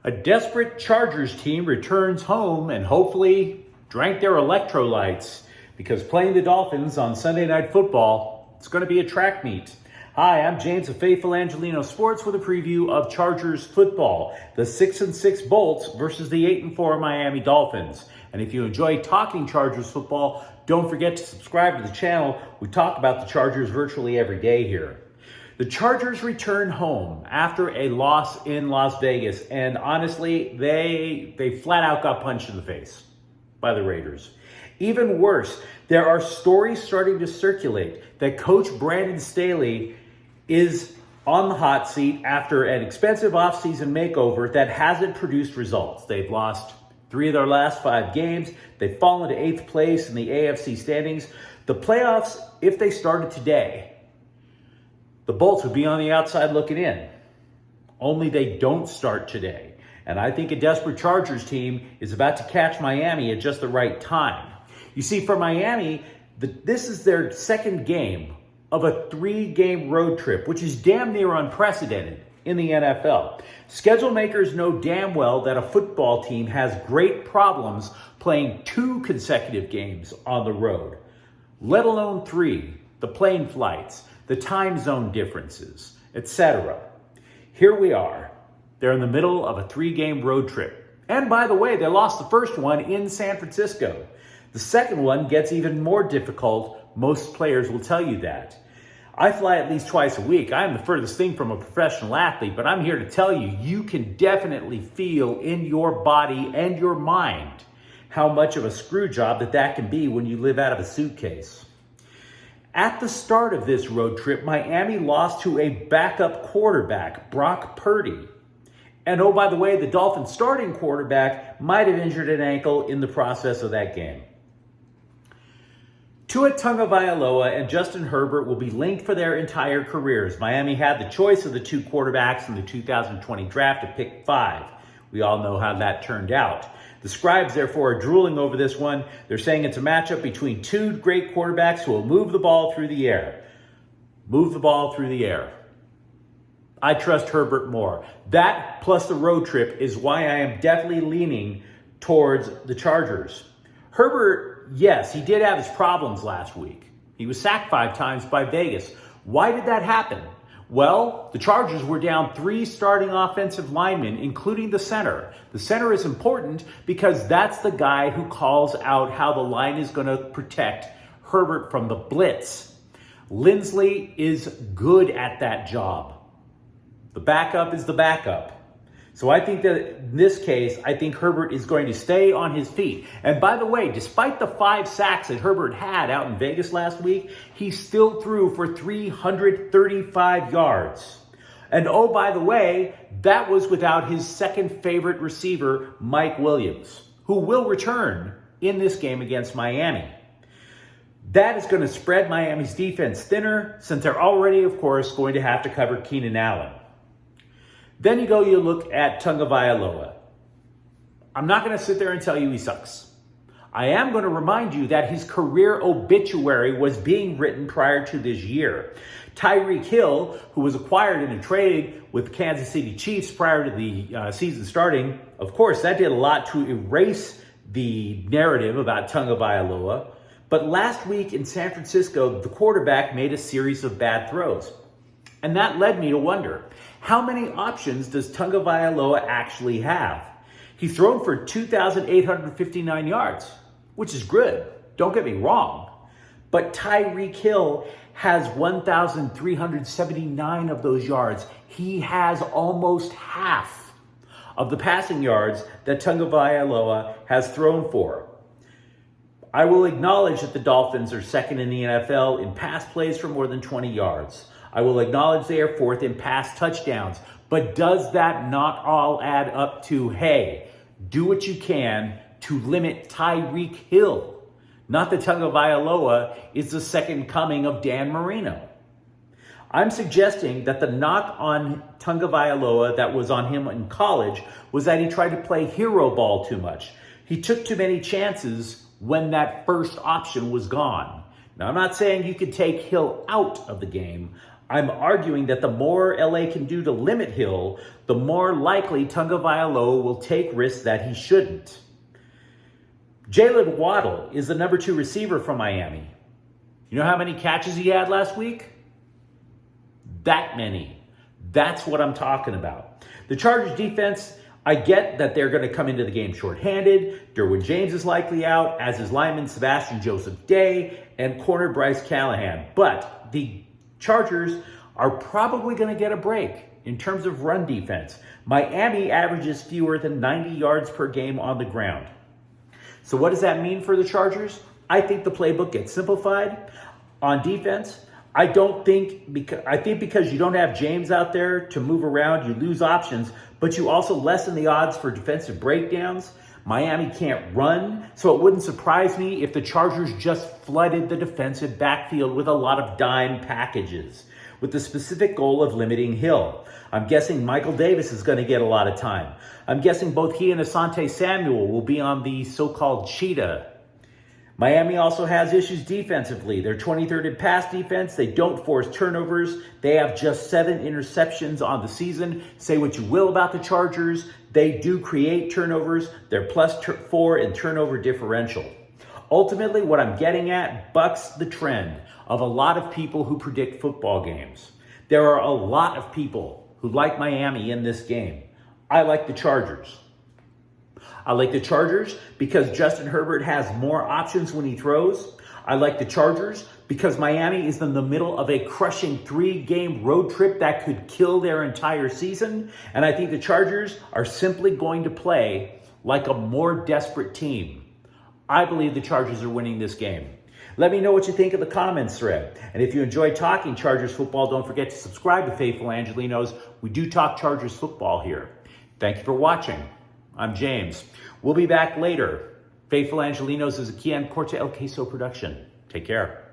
A desperate Chargers team returns home and hopefully drank their electrolytes because playing the Dolphins on Sunday Night Football, it's going to be a track meet. Hi, I'm James of Faithful Angelino Sports with a preview of Chargers football, the 6-6 Bolts versus the 8-4 Miami Dolphins. And if you enjoy talking Chargers football, don't forget to subscribe to the channel. We talk about the Chargers virtually every day here. The Chargers return home after a loss in Las Vegas, and honestly, they flat out got punched in the face by the Raiders. Even worse, there are stories starting to circulate that Coach Brandon Staley is on the hot seat after an expensive offseason makeover that hasn't produced results. They've lost 3 of their last 5 games. They've fallen to 8th place in the AFC standings. The playoffs, if they started today, the Bolts would be on the outside looking in. Only they don't start today. And I think a desperate Chargers team is about to catch Miami at just the right time. You see, for Miami, this is their second game of a 3-game road trip, which is damn near unprecedented in the NFL. Schedule makers know damn well that a football team has great problems playing 2 consecutive games on the road, let alone 3, the plane flights, the time zone differences, etc. Here we are. They're in the middle of a 3-game road trip. And by the way, they lost the first one in San Francisco. The second one gets even more difficult. Most players will tell you that. I fly at least twice a week. I'm the furthest thing from a professional athlete, but I'm here to tell you, you can definitely feel in your body and your mind how much of a screw job that can be when you live out of a suitcase. At the start of this road trip, Miami lost to a backup quarterback, Brock Purdy. And oh, by the way, the Dolphins starting quarterback might have injured an ankle in the process of that game. Tua Tagovailoa and Justin Herbert will be linked for their entire careers. Miami had the choice of the 2 quarterbacks in the 2020 draft to pick 5. We all know how that turned out. The scribes, therefore, are drooling over this one. They're saying it's a matchup between 2 great quarterbacks who will move the ball through the air. Move the ball through the air. I trust Herbert more. That plus the road trip is why I am definitely leaning towards the Chargers. Herbert, yes, he did have his problems last week. He was sacked 5 times by Vegas. Why did that happen? Well, the Chargers were down 3 starting offensive linemen, including the center. The center is important because that's the guy who calls out how the line is going to protect Herbert from the blitz. Lindsley is good at that job. The backup is the backup. So I think that in this case, I think Herbert is going to stay on his feet. And by the way, despite the 5 sacks that Herbert had out in Vegas last week, he still threw for 335 yards. And oh, by the way, that was without his second favorite receiver, Mike Williams, who will return in this game against Miami. That is going to spread Miami's defense thinner since they're already, of course, going to have to cover Keenan Allen. Then you look at Tagovailoa. I'm not going to sit there and tell you he sucks. I am going to remind you that his career obituary was being written prior to this year. Tyreek Hill, who was acquired in a trade with the Kansas City Chiefs prior to the season starting, of course, that did a lot to erase the narrative about Tagovailoa. But last week in San Francisco, the quarterback made a series of bad throws. And that led me to wonder, how many options does Tagovailoa actually have? He's thrown for 2,859 yards, which is good. Don't get me wrong. But Tyreek Hill has 1,379 of those yards. He has almost half of the passing yards that Tagovailoa has thrown for. I will acknowledge that the Dolphins are second in the NFL in pass plays for more than 20 yards. I will acknowledge they are 4th in pass touchdowns. But does that not all add up to, hey, do what you can to limit Tyreek Hill? Not that Tagovailoa is the second coming of Dan Marino. I'm suggesting that the knock on Tagovailoa that was on him in college was that he tried to play hero ball too much. He took too many chances when that first option was gone. Now, I'm not saying you could take Hill out of the game. I'm arguing that the more LA can do to limit Hill, the more likely Tagovailoa will take risks that he shouldn't. Jalen Waddle is the number 2 receiver from Miami. You know how many catches he had last week? That many. That's what I'm talking about. The Chargers defense, I get that they're going to come into the game shorthanded. Derwin James is likely out, as is lineman Sebastian Joseph Day and corner Bryce Callahan. But the Chargers are probably going to get a break in terms of run defense. Miami averages fewer than 90 yards per game on the ground. So what does that mean for the Chargers? I think the playbook gets simplified on defense. I think because you don't have James out there to move around, you lose options, but you also lessen the odds for defensive breakdowns. Miami can't run, so it wouldn't surprise me if the Chargers just flooded the defensive backfield with a lot of dime packages, with the specific goal of limiting Hill. I'm guessing Michael Davis is going to get a lot of time. I'm guessing both he and Asante Samuel will be on the so-called cheetah. Miami also has issues defensively. They're 23rd in pass defense. They don't force turnovers. They have just 7 interceptions on the season. Say what you will about the Chargers. They do create turnovers. They're +4 in turnover differential. Ultimately, what I'm getting at bucks the trend of a lot of people who predict football games. There are a lot of people who like Miami in this game. I like the Chargers. I like the Chargers because Justin Herbert has more options when he throws. I like the Chargers because Miami is in the middle of a crushing 3-game road trip that could kill their entire season. And I think the Chargers are simply going to play like a more desperate team. I believe the Chargers are winning this game. Let me know what you think in the comments thread. And if you enjoy talking Chargers football, don't forget to subscribe to Faithful Angelinos. We do talk Chargers football here. Thank you for watching. I'm James. We'll be back later. Faithful Angelinos is a Kian Corte El Queso production. Take care.